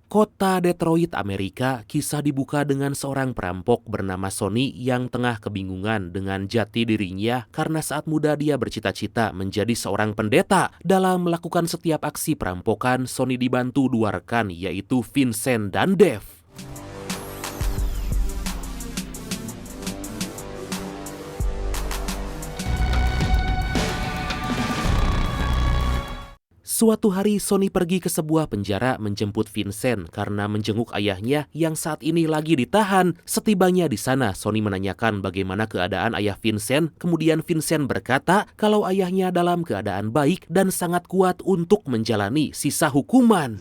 Kota Detroit, Amerika, kisah dibuka dengan seorang perampok bernama Sonny yang tengah kebingungan dengan jati dirinya karena saat muda dia bercita-cita menjadi seorang pendeta. Dalam melakukan setiap aksi perampokan, Sonny dibantu dua rekan yaitu Vincent dan Dave. Suatu hari Sonny pergi ke sebuah penjara menjemput Vincent karena menjenguk ayahnya yang saat ini lagi ditahan. Setibanya di sana, Sonny menanyakan bagaimana keadaan ayah Vincent. Kemudian Vincent berkata kalau ayahnya dalam keadaan baik dan sangat kuat untuk menjalani sisa hukuman.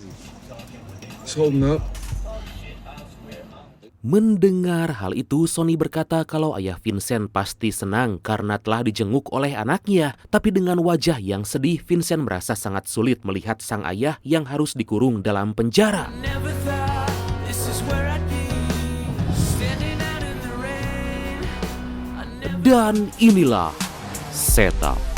Mendengar hal itu, Sonny berkata kalau ayah Vincent pasti senang karena telah dijenguk oleh anaknya. Tapi dengan wajah yang sedih, Vincent merasa sangat sulit melihat sang ayah yang harus dikurung dalam penjara. Dan inilah setup.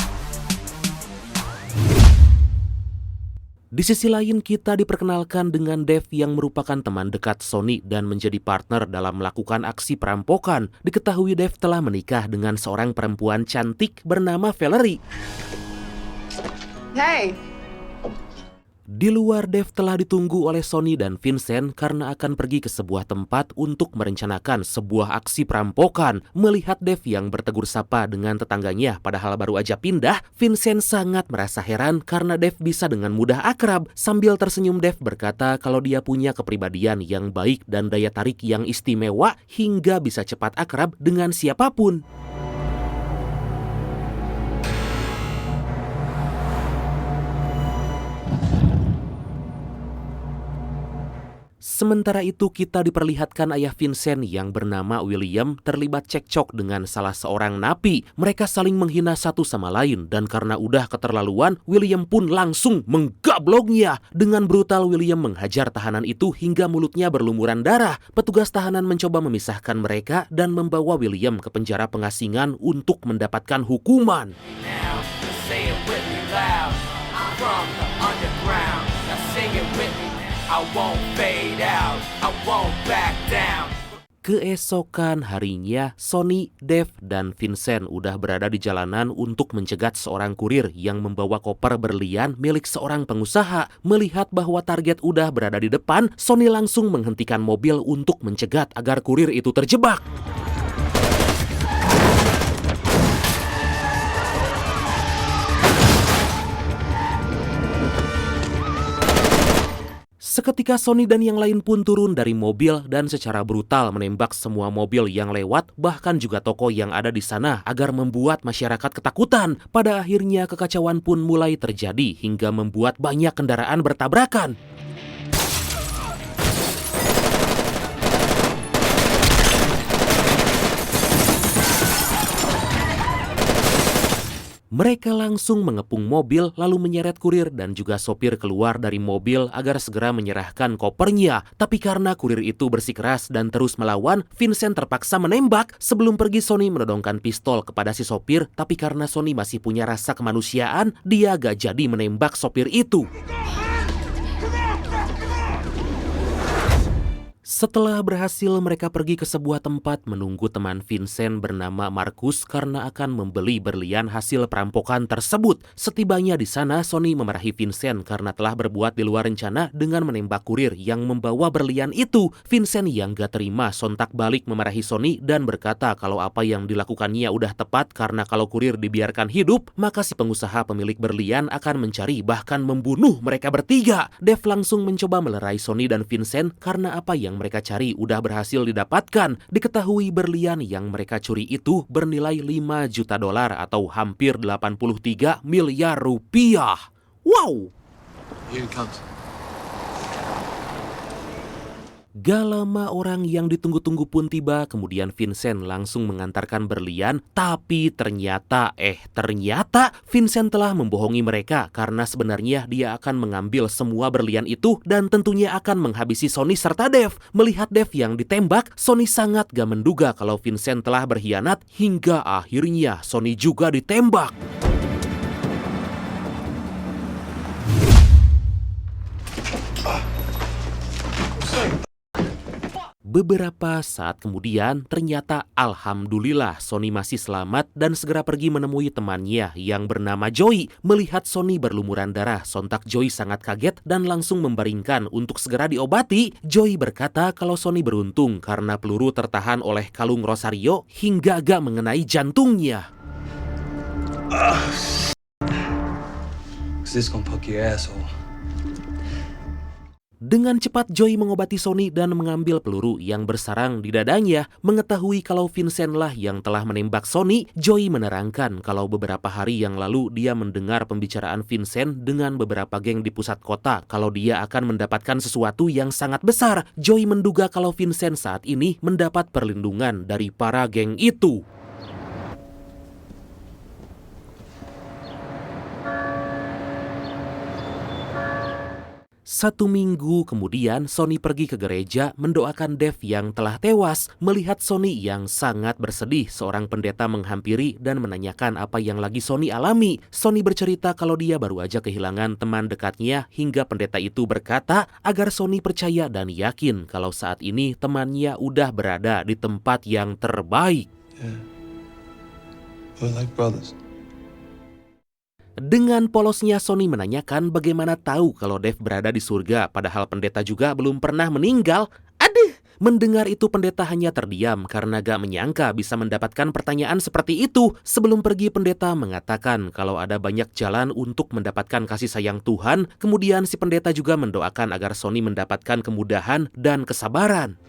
Di sisi lain kita diperkenalkan dengan Dave yang merupakan teman dekat Sonny dan menjadi partner dalam melakukan aksi perampokan. Diketahui Dave telah menikah dengan seorang perempuan cantik bernama Valerie. Hey. Di luar, Dave telah ditunggu oleh Sonny dan Vincent karena akan pergi ke sebuah tempat untuk merencanakan sebuah aksi perampokan. Melihat Dave yang bertegur sapa dengan tetangganya padahal baru aja pindah, Vincent sangat merasa heran karena Dave bisa dengan mudah akrab. Sambil tersenyum, Dave berkata kalau dia punya kepribadian yang baik dan daya tarik yang istimewa hingga bisa cepat akrab dengan siapapun. Sementara itu kita diperlihatkan ayah Vincent yang bernama William terlibat cekcok dengan salah seorang napi. Mereka saling menghina satu sama lain dan karena udah keterlaluan, William pun langsung menggabloknya. Dengan brutal William menghajar tahanan itu hingga mulutnya berlumuran darah. Petugas tahanan mencoba memisahkan mereka dan membawa William ke penjara pengasingan untuk mendapatkan hukuman. I won't fade out, I won't back down. Keesokan harinya, Sonny, Dave, dan Vincent udah berada di jalanan untuk mencegat seorang kurir yang membawa koper berlian milik seorang pengusaha. Melihat bahwa target udah berada di depan, Sonny langsung menghentikan mobil untuk mencegat agar kurir itu terjebak. Seketika Sonny dan yang lain pun turun dari mobil dan secara brutal menembak semua mobil yang lewat, bahkan juga toko yang ada di sana agar membuat masyarakat ketakutan. Pada akhirnya kekacauan pun mulai terjadi hingga membuat banyak kendaraan bertabrakan. Mereka langsung mengepung mobil lalu menyeret kurir dan juga sopir keluar dari mobil agar segera menyerahkan kopernya. Tapi karena kurir itu bersikeras dan terus melawan, Vincent terpaksa menembak. Sebelum pergi, Sonny menodongkan pistol kepada si sopir, tapi karena Sonny masih punya rasa kemanusiaan, dia gak jadi menembak sopir itu. Setelah berhasil, mereka pergi ke sebuah tempat menunggu teman Vincent bernama Marcus karena akan membeli berlian hasil perampokan tersebut. Setibanya di sana, Sonny memarahi Vincent karena telah berbuat di luar rencana dengan menembak kurir yang membawa berlian itu. Vincent yang gak terima sontak balik memarahi Sonny dan berkata kalau apa yang dilakukannya udah tepat karena kalau kurir dibiarkan hidup, maka si pengusaha pemilik berlian akan mencari bahkan membunuh mereka bertiga. Dave langsung mencoba melerai Sonny dan Vincent karena apa yang mereka cari udah berhasil didapatkan. Diketahui berlian yang mereka curi itu bernilai 5 juta dolar atau hampir 83 miliar rupiah. Wow! Here it comes. Gak lama orang yang ditunggu-tunggu pun tiba, kemudian Vincent langsung mengantarkan berlian, tapi ternyata Vincent telah membohongi mereka karena sebenarnya dia akan mengambil semua berlian itu dan tentunya akan menghabisi Sonny serta Dave. Melihat Dave yang ditembak, Sonny sangat gak menduga kalau Vincent telah berkhianat hingga akhirnya Sonny juga ditembak. Beberapa saat kemudian, ternyata alhamdulillah Sonny masih selamat dan segera pergi menemui temannya yang bernama Joey. Melihat Sonny berlumuran darah, sontak Joey sangat kaget dan langsung membaringkan untuk segera diobati. Joey berkata kalau Sonny beruntung karena peluru tertahan oleh kalung Rosario hingga agak mengenai jantungnya. This gonna poke your asshole. Dengan cepat Joey mengobati Sonny dan mengambil peluru yang bersarang di dadanya. Mengetahui kalau Vincent lah yang telah menembak Sonny, Joey menerangkan kalau beberapa hari yang lalu dia mendengar pembicaraan Vincent dengan beberapa geng di pusat kota kalau dia akan mendapatkan sesuatu yang sangat besar. Joey menduga kalau Vincent saat ini mendapat perlindungan dari para geng itu. Satu minggu kemudian, Sonny pergi ke gereja mendoakan Dave yang telah tewas. Melihat Sonny yang sangat bersedih, seorang pendeta menghampiri dan menanyakan apa yang lagi Sonny alami. Sonny bercerita kalau dia baru aja kehilangan teman dekatnya hingga pendeta itu berkata agar Sonny percaya dan yakin kalau saat ini temannya udah berada di tempat yang terbaik. Yeah. We're like brothers. Dengan polosnya Sonny menanyakan bagaimana tahu kalau Dave berada di surga, padahal pendeta juga belum pernah meninggal. Aduh, mendengar itu pendeta hanya terdiam karena gak menyangka bisa mendapatkan pertanyaan seperti itu. Sebelum pergi pendeta mengatakan kalau ada banyak jalan untuk mendapatkan kasih sayang Tuhan. Kemudian si pendeta juga mendoakan agar Sonny mendapatkan kemudahan dan kesabaran.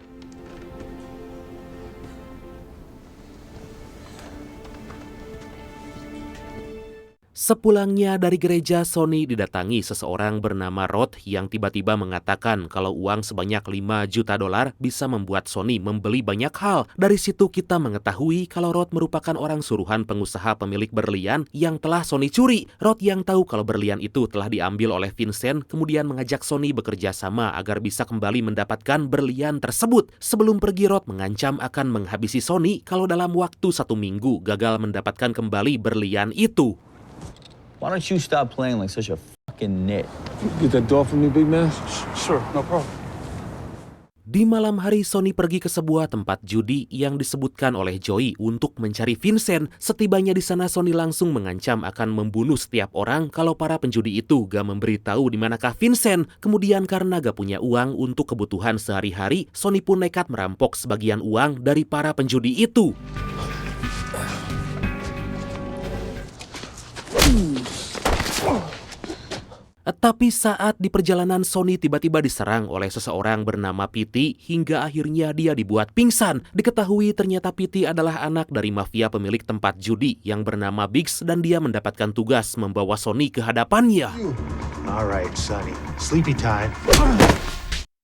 Sepulangnya dari gereja, Sonny didatangi seseorang bernama Rod yang tiba-tiba mengatakan kalau uang sebanyak $5 juta bisa membuat Sonny membeli banyak hal. Dari situ kita mengetahui kalau Rod merupakan orang suruhan pengusaha pemilik berlian yang telah Sonny curi. Rod yang tahu kalau berlian itu telah diambil oleh Vincent kemudian mengajak Sonny bekerja sama agar bisa kembali mendapatkan berlian tersebut. Sebelum pergi, Rod mengancam akan menghabisi Sonny kalau dalam waktu 1 minggu gagal mendapatkan kembali berlian itu. Why don't you stop playing like such a fucking nit? Get that door for me, big man? Sure, no problem. Di malam hari, Sonny pergi ke sebuah tempat judi yang disebutkan oleh Joey untuk mencari Vincent. Setibanya di sana, Sonny langsung mengancam akan membunuh setiap orang kalau para penjudi itu gak memberitahu di manakah Vincent. Kemudian karena gak punya uang untuk kebutuhan sehari-hari, Sonny pun nekat merampok sebagian uang dari para penjudi itu. Tapi saat di perjalanan, Sonny tiba-tiba diserang oleh seseorang bernama Pity hingga akhirnya dia dibuat pingsan. Diketahui ternyata Pity adalah anak dari mafia pemilik tempat judi yang bernama Biggs dan dia mendapatkan tugas membawa Sonny ke hadapannya. Alright, Sonny. Sleepy time.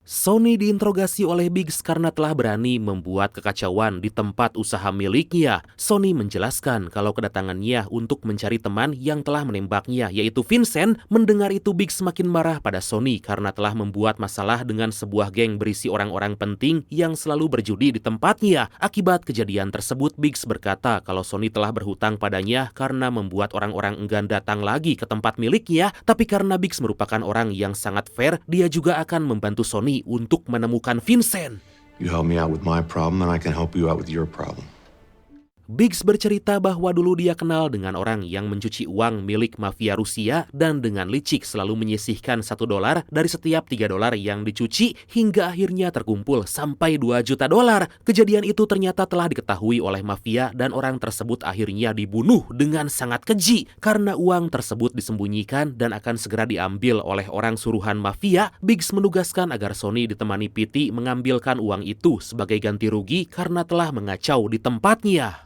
Sonny diinterogasi oleh Biggs karena telah berani membuat kekacauan di tempat usaha miliknya. Sonny menjelaskan kalau kedatangannya untuk mencari teman yang telah menembaknya, yaitu Vincent. Mendengar itu, Biggs semakin marah pada Sonny karena telah membuat masalah dengan sebuah geng berisi orang-orang penting yang selalu berjudi di tempatnya. Akibat kejadian tersebut, Biggs berkata kalau Sonny telah berhutang padanya karena membuat orang-orang enggan datang lagi ke tempat miliknya. Tapi karena Biggs merupakan orang yang sangat fair, dia juga akan membantu Sonny untuk menemukan Vincent. You help me out with my problem and I can help you out with your problem. Biggs bercerita bahwa dulu dia kenal dengan orang yang mencuci uang milik mafia Rusia dan dengan licik selalu menyisihkan $1 dari setiap $3 yang dicuci hingga akhirnya terkumpul sampai $2 juta. Kejadian itu ternyata telah diketahui oleh mafia dan orang tersebut akhirnya dibunuh dengan sangat keji. Karena uang tersebut disembunyikan dan akan segera diambil oleh orang suruhan mafia, Biggs menugaskan agar Sonny ditemani Pity mengambilkan uang itu sebagai ganti rugi karena telah mengacau di tempatnya.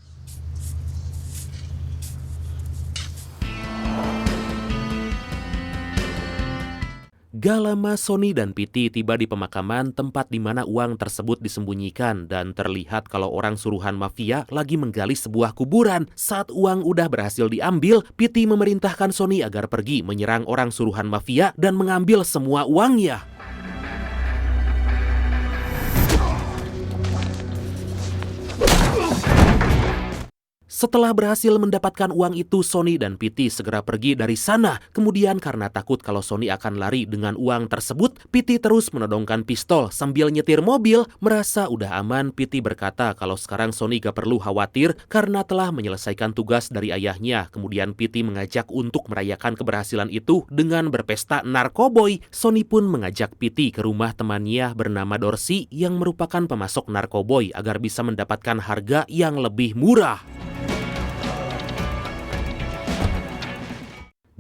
Gak lama, Sonny dan Pity tiba di pemakaman tempat di mana uang tersebut disembunyikan dan terlihat kalau orang suruhan mafia lagi menggali sebuah kuburan. Saat uang udah berhasil diambil, Pity memerintahkan Sonny agar pergi menyerang orang suruhan mafia dan mengambil semua uangnya. Setelah berhasil mendapatkan uang itu, Sonny dan Pitty segera pergi dari sana. Kemudian karena takut kalau Sonny akan lari dengan uang tersebut, Pitty terus menodongkan pistol sambil nyetir mobil. Merasa udah aman, Pitty berkata kalau sekarang Sonny gak perlu khawatir karena telah menyelesaikan tugas dari ayahnya. Kemudian Pitty mengajak untuk merayakan keberhasilan itu dengan berpesta narkoboy. Sonny pun mengajak Pitty ke rumah temannya bernama Dorsey yang merupakan pemasok narkoboy agar bisa mendapatkan harga yang lebih murah.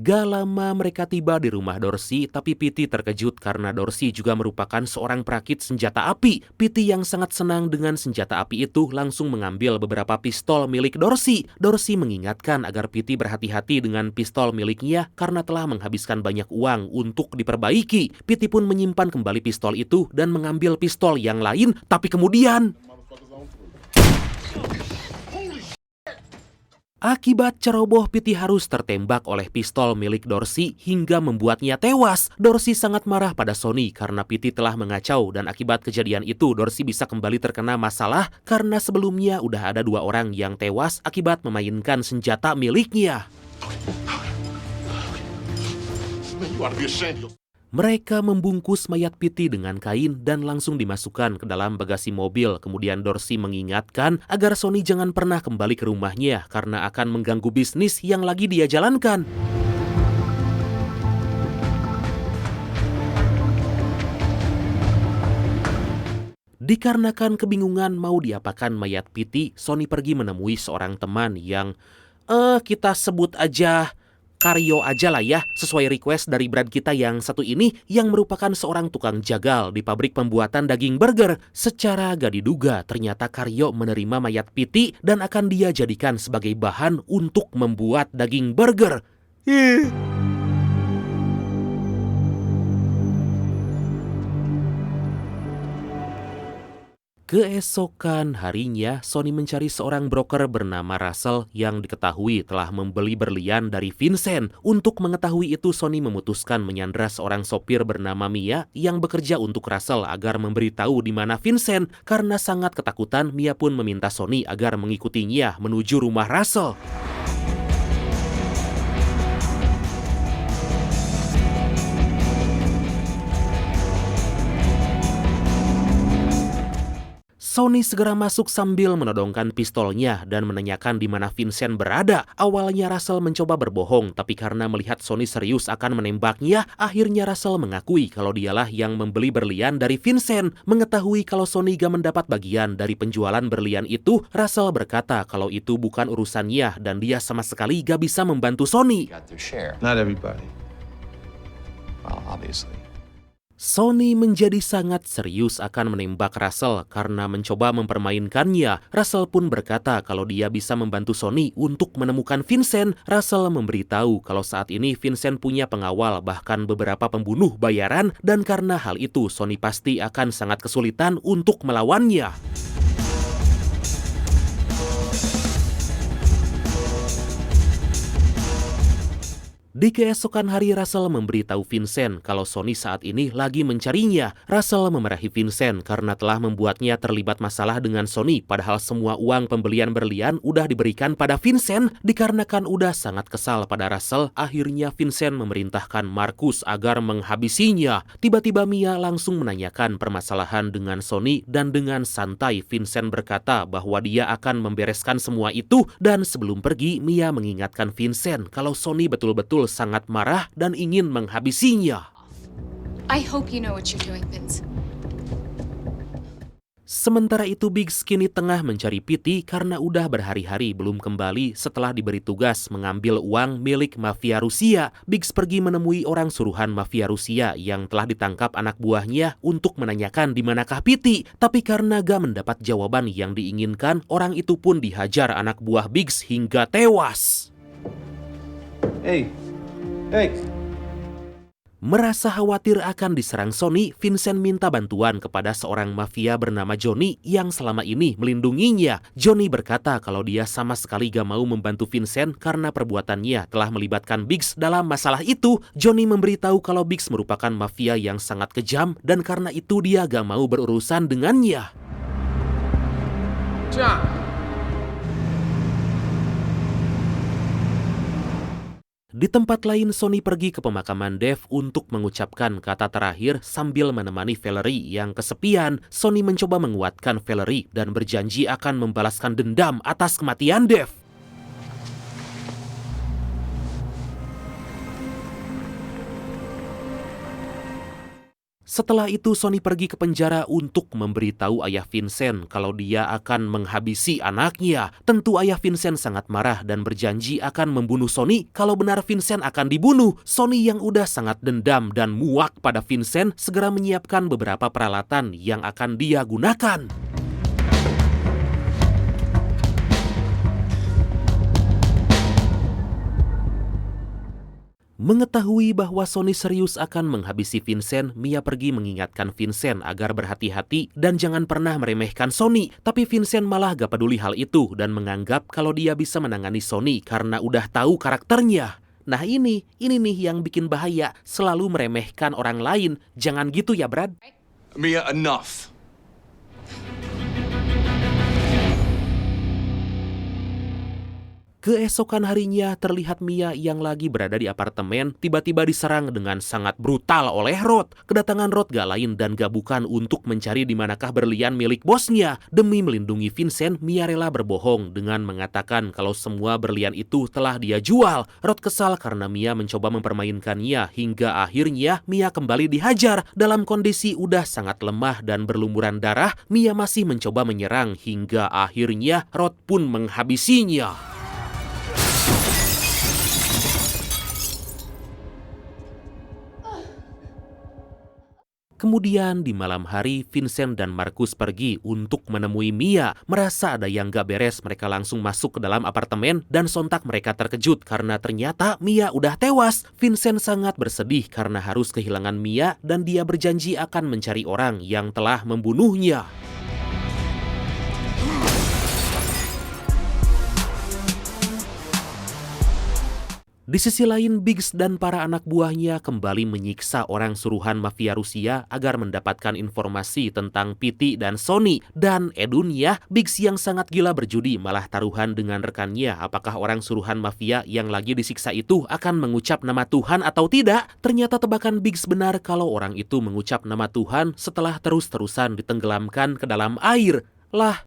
Gak lama mereka tiba di rumah Dorsey, tapi Pitty terkejut karena Dorsey juga merupakan seorang perakit senjata api. Pitty yang sangat senang dengan senjata api itu langsung mengambil beberapa pistol milik Dorsey. Dorsey mengingatkan agar Pitty berhati-hati dengan pistol miliknya karena telah menghabiskan banyak uang untuk diperbaiki. Pitty pun menyimpan kembali pistol itu dan mengambil pistol yang lain, tapi kemudian akibat ceroboh, Pitty harus tertembak oleh pistol milik Dorsey hingga membuatnya tewas. Dorsey sangat marah pada Sonny karena Pitty telah mengacau dan akibat kejadian itu Dorsey bisa kembali terkena masalah karena sebelumnya udah ada 2 orang yang tewas akibat memainkan senjata miliknya. Mereka membungkus mayat Pitty dengan kain dan langsung dimasukkan ke dalam bagasi mobil. Kemudian Dorsey mengingatkan agar Sonny jangan pernah kembali ke rumahnya karena akan mengganggu bisnis yang lagi dia jalankan. Dikarenakan kebingungan mau diapakan mayat Pitty, Sonny pergi menemui seorang teman yang kita sebut aja Karyo aja lah ya, sesuai request dari brand kita yang satu ini yang merupakan seorang tukang jagal di pabrik pembuatan daging burger. Secara gak diduga, ternyata Karyo menerima mayat Pitty dan akan dia jadikan sebagai bahan untuk membuat daging burger. Keesokan harinya, Sonny mencari seorang broker bernama Russell yang diketahui telah membeli berlian dari Vincent. Untuk mengetahui itu, Sonny memutuskan menyandra seorang sopir bernama Mia yang bekerja untuk Russell agar memberitahu di mana Vincent. Karena sangat ketakutan, Mia pun meminta Sonny agar mengikutinya menuju rumah Russell. Sonny segera masuk sambil menodongkan pistolnya dan menanyakan di mana Vincent berada. Awalnya Russell mencoba berbohong, tapi karena melihat Sonny serius akan menembaknya, akhirnya Russell mengakui kalau dialah yang membeli berlian dari Vincent. Mengetahui kalau Sonny gak mendapat bagian dari penjualan berlian itu, Russell berkata kalau itu bukan urusannya dan dia sama sekali gak bisa membantu Sonny. Got their share. Not everybody. Well, obviously. Sonny menjadi sangat serius akan menembak Russell karena mencoba mempermainkannya. Russell pun berkata kalau dia bisa membantu Sonny untuk menemukan Vincent. Russell memberitahu kalau saat ini Vincent punya pengawal bahkan beberapa pembunuh bayaran dan karena hal itu Sonny pasti akan sangat kesulitan untuk melawannya. Di keesokan hari, Russell memberitahu Vincent kalau Sonny saat ini lagi mencarinya. Russell memarahi Vincent karena telah membuatnya terlibat masalah dengan Sonny, padahal semua uang pembelian berlian udah diberikan pada Vincent. Dikarenakan udah sangat kesal pada Russell, akhirnya Vincent memerintahkan Marcus agar menghabisinya. Tiba-tiba Mia langsung menanyakan permasalahan dengan Sonny dan dengan santai Vincent berkata bahwa dia akan membereskan semua itu. Dan sebelum pergi, Mia mengingatkan Vincent kalau Sonny betul-betul sangat marah dan ingin menghabisinya. I hope you know what you're doing, Vince. Sementara itu Biggs kini tengah mencari Pitty karena udah berhari-hari belum kembali setelah diberi tugas mengambil uang milik mafia Rusia. Biggs pergi menemui orang suruhan mafia Rusia yang telah ditangkap anak buahnya untuk menanyakan di manakah Pitty. Tapi karena gak mendapat jawaban yang diinginkan, orang itu pun dihajar anak buah Biggs hingga tewas. Hey. Merasa khawatir akan diserang Sonny, Vincent minta bantuan kepada seorang mafia bernama Johnny yang selama ini melindunginya. Johnny berkata kalau dia sama sekali gak mau membantu Vincent karena perbuatannya telah melibatkan Biggs dalam masalah itu. Johnny memberitahu kalau Biggs merupakan mafia yang sangat kejam dan karena itu dia gak mau berurusan dengannya. John. Di tempat lain, Sonny pergi ke pemakaman Dev untuk mengucapkan kata terakhir sambil menemani Valerie yang kesepian. Sonny mencoba menguatkan Valerie dan berjanji akan membalaskan dendam atas kematian Dev. Setelah itu, Sonny pergi ke penjara untuk memberitahu ayah Vincent kalau dia akan menghabisi anaknya. Tentu ayah Vincent sangat marah dan berjanji akan membunuh Sonny kalau benar Vincent akan dibunuh. Sonny yang udah sangat dendam dan muak pada Vincent segera menyiapkan beberapa peralatan yang akan dia gunakan. Mengetahui bahwa Sonny serius akan menghabisi Vincent, Mia pergi mengingatkan Vincent agar berhati-hati dan jangan pernah meremehkan Sonny. Tapi Vincent malah gak peduli hal itu dan menganggap kalau dia bisa menangani Sonny karena udah tahu karakternya. Nah ini nih yang bikin bahaya, selalu meremehkan orang lain. Jangan gitu ya, Brad. Mia, enough. Keesokan harinya, terlihat Mia yang lagi berada di apartemen tiba-tiba diserang dengan sangat brutal oleh Rod. Kedatangan Rod gak lain dan gak bukan untuk mencari di manakah berlian milik bosnya. Demi melindungi Vincent, Mia rela berbohong dengan mengatakan kalau semua berlian itu telah dia jual. Rod kesal karena Mia mencoba mempermainkannya hingga akhirnya Mia kembali dihajar. Dalam kondisi udah sangat lemah dan berlumuran darah, Mia masih mencoba menyerang hingga akhirnya Rod pun menghabisinya. Kemudian di malam hari, Vincent dan Marcus pergi untuk menemui Mia. Merasa ada yang gak beres, mereka langsung masuk ke dalam apartemen dan sontak mereka terkejut karena ternyata Mia udah tewas. Vincent sangat bersedih karena harus kehilangan Mia dan dia berjanji akan mencari orang yang telah membunuhnya. Di sisi lain, Biggs dan para anak buahnya kembali menyiksa orang suruhan mafia Rusia agar mendapatkan informasi tentang Pity dan Sonny. Dan Edunya, Biggs yang sangat gila berjudi malah taruhan dengan rekannya apakah orang suruhan mafia yang lagi disiksa itu akan mengucap nama Tuhan atau tidak. Ternyata tebakan Biggs benar kalau orang itu mengucap nama Tuhan setelah terus-terusan ditenggelamkan ke dalam air. Lah,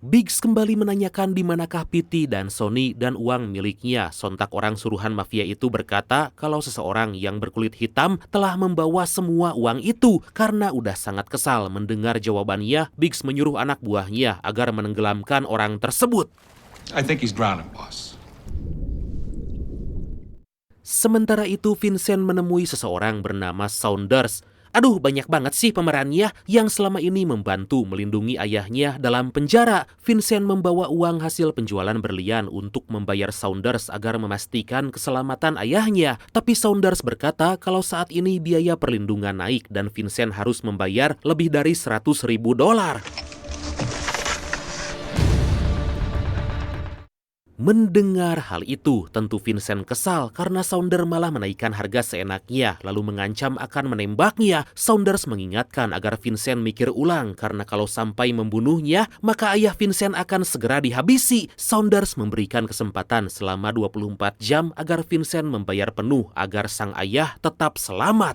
Biggs kembali menanyakan di manakah Pity dan Sonny dan uang miliknya. Sontak orang suruhan mafia itu berkata kalau seseorang yang berkulit hitam telah membawa semua uang itu. Karena udah sangat kesal mendengar jawabannya, Biggs menyuruh anak buahnya agar menenggelamkan orang tersebut. I think he's drowning, boss. Sementara itu, Vincent menemui seseorang bernama Saunders. Aduh, banyak banget sih pemerannya yang selama ini membantu melindungi ayahnya dalam penjara. Vincent membawa uang hasil penjualan berlian untuk membayar Saunders agar memastikan keselamatan ayahnya. Tapi Saunders berkata kalau saat ini biaya perlindungan naik dan Vincent harus membayar lebih dari $100.000. Mendengar hal itu, tentu Vincent kesal karena Saunders malah menaikkan harga seenaknya lalu mengancam akan menembaknya. Saunders mengingatkan agar Vincent mikir ulang karena kalau sampai membunuhnya, maka ayah Vincent akan segera dihabisi. Saunders memberikan kesempatan selama 24 jam agar Vincent membayar penuh agar sang ayah tetap selamat.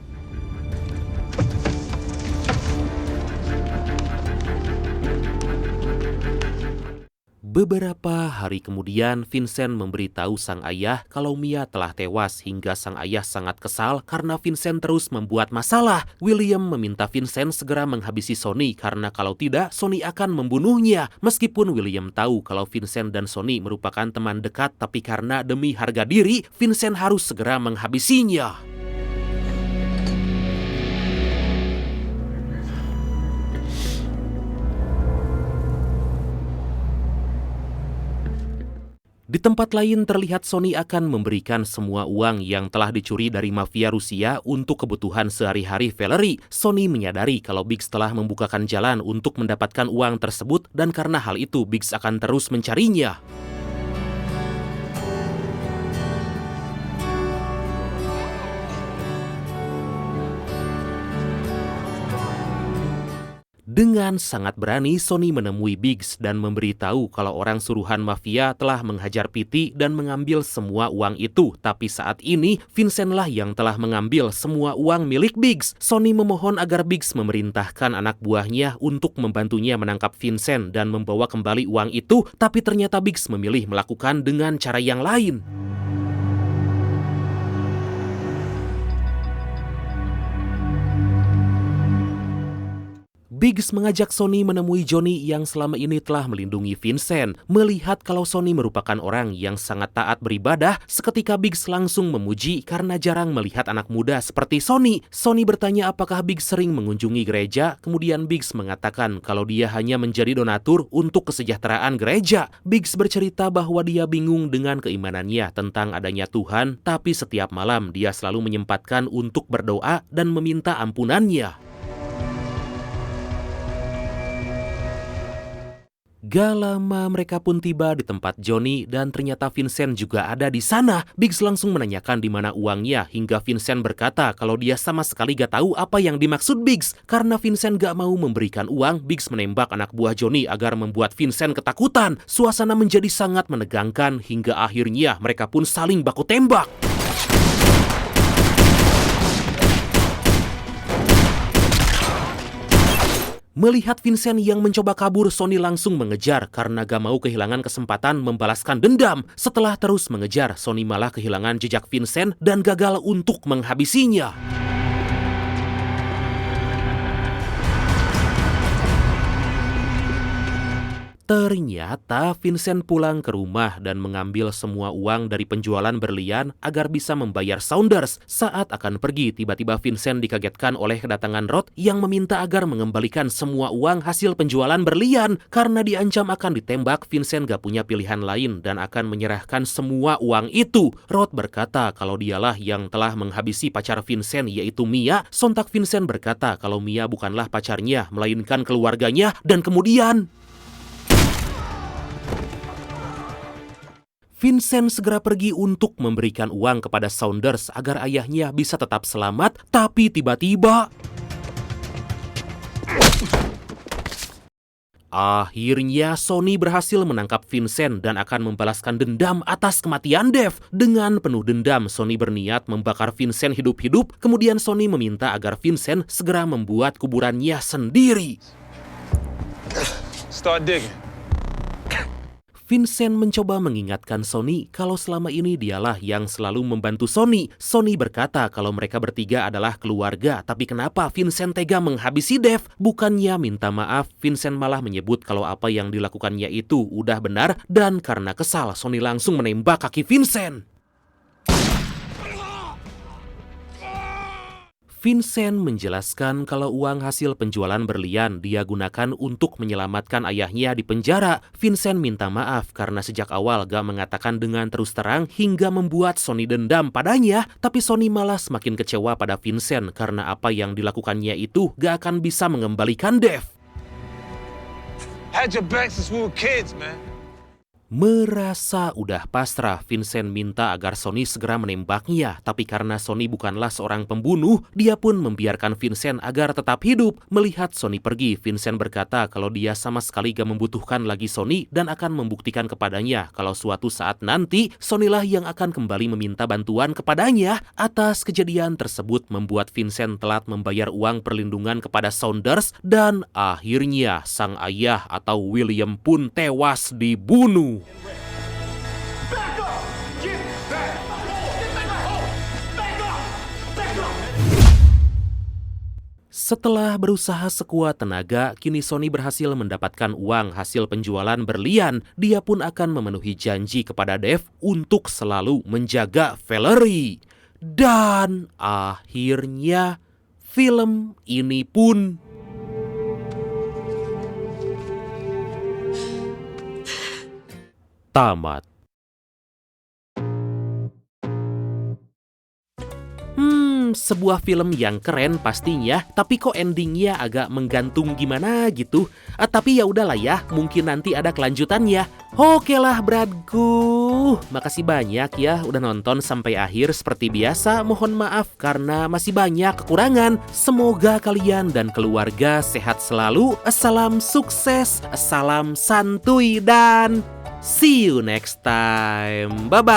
Beberapa hari kemudian, Vincent memberitahu sang ayah kalau Mia telah tewas hingga sang ayah sangat kesal karena Vincent terus membuat masalah. William meminta Vincent segera menghabisi Sonny karena kalau tidak, Sonny akan membunuhnya. Meskipun William tahu kalau Vincent dan Sonny merupakan teman dekat, tapi karena demi harga diri, Vincent harus segera menghabisinya. Di tempat lain terlihat Sonny akan memberikan semua uang yang telah dicuri dari mafia Rusia untuk kebutuhan sehari-hari Valerie. Sonny menyadari kalau Biggs telah membukakan jalan untuk mendapatkan uang tersebut dan karena hal itu Biggs akan terus mencarinya. Dengan sangat berani, Sonny menemui Biggs dan memberitahu kalau orang suruhan mafia telah menghajar Petey dan mengambil semua uang itu. Tapi saat ini, Vincent lah yang telah mengambil semua uang milik Biggs. Sonny memohon agar Biggs memerintahkan anak buahnya untuk membantunya menangkap Vincent dan membawa kembali uang itu. Tapi ternyata Biggs memilih melakukan dengan cara yang lain. Biggs mengajak Sonny menemui Johnny yang selama ini telah melindungi Vincent. Melihat kalau Sonny merupakan orang yang sangat taat beribadah, seketika Biggs langsung memuji karena jarang melihat anak muda seperti Sonny. Sonny bertanya apakah Biggs sering mengunjungi gereja, kemudian Biggs mengatakan kalau dia hanya menjadi donatur untuk kesejahteraan gereja. Biggs bercerita bahwa dia bingung dengan keimanannya tentang adanya Tuhan, tapi setiap malam dia selalu menyempatkan untuk berdoa dan meminta ampunannya. Gak lama mereka pun tiba di tempat Johnny dan ternyata Vincent juga ada di sana. Biggs langsung menanyakan di mana uangnya hingga Vincent berkata kalau dia sama sekali gak tahu apa yang dimaksud Biggs. Karena Vincent gak mau memberikan uang, Biggs menembak anak buah Johnny agar membuat Vincent ketakutan. Suasana menjadi sangat menegangkan hingga akhirnya mereka pun saling baku tembak. Melihat Vincent yang mencoba kabur, Sonny langsung mengejar karena gak mau kehilangan kesempatan membalaskan dendam. Setelah terus mengejar, Sonny malah kehilangan jejak Vincent dan gagal untuk menghabisinya. Ternyata Vincent pulang ke rumah dan mengambil semua uang dari penjualan berlian agar bisa membayar Saunders. Saat akan pergi, tiba-tiba Vincent dikagetkan oleh kedatangan Rod yang meminta agar mengembalikan semua uang hasil penjualan berlian. Karena diancam akan ditembak, Vincent gak punya pilihan lain dan akan menyerahkan semua uang itu. Rod berkata kalau dialah yang telah menghabisi pacar Vincent, yaitu Mia. Sontak Vincent berkata kalau Mia bukanlah pacarnya, melainkan keluarganya, dan kemudian Vincent segera pergi untuk memberikan uang kepada Saunders agar ayahnya bisa tetap selamat, tapi tiba-tiba akhirnya Sonny berhasil menangkap Vincent dan akan membalaskan dendam atas kematian Dev. Dengan penuh dendam, Sonny berniat membakar Vincent hidup-hidup. Kemudian Sonny meminta agar Vincent segera membuat kuburannya sendiri. Start digging. Vincent mencoba mengingatkan Sonny kalau selama ini dialah yang selalu membantu Sonny. Sonny berkata kalau mereka bertiga adalah keluarga, tapi kenapa Vincent tega menghabisi Dev? Bukannya minta maaf, Vincent malah menyebut kalau apa yang dilakukannya itu udah benar, dan karena kesal, Sonny langsung menembak kaki Vincent. Vincent menjelaskan kalau uang hasil penjualan berlian dia gunakan untuk menyelamatkan ayahnya di penjara. Vincent minta maaf karena sejak awal gak mengatakan dengan terus terang hingga membuat Sonny dendam padanya. Tapi Sonny malah semakin kecewa pada Vincent karena apa yang dilakukannya itu gak akan bisa mengembalikan Dev. Had your back since we were kids, man. Merasa udah pasrah, Vincent minta agar Sonny segera menembaknya. Tapi karena Sonny bukanlah seorang pembunuh, dia pun membiarkan Vincent agar tetap hidup. Melihat Sonny pergi, Vincent berkata kalau dia sama sekali gak membutuhkan lagi Sonny dan akan membuktikan kepadanya kalau suatu saat nanti Sonny lah yang akan kembali meminta bantuan kepadanya. Atas kejadian tersebut membuat Vincent telat membayar uang perlindungan kepada Saunders dan akhirnya sang ayah atau William pun tewas dibunuh. Setelah berusaha sekuat tenaga, kini Sonny berhasil mendapatkan uang hasil penjualan berlian. Dia pun akan memenuhi janji kepada Dev untuk selalu menjaga Valerie. Dan akhirnya film ini pun tamat. Sebuah film yang keren pastinya, tapi kok endingnya agak menggantung gimana gitu. Tapi ya udahlah ya, mungkin nanti ada kelanjutannya. Oke lah bradku, makasih banyak ya udah nonton sampai akhir. Seperti biasa, mohon maaf karena masih banyak kekurangan. Semoga kalian dan keluarga sehat selalu. Salam sukses, salam santuy, dan see you next time. Bye-bye.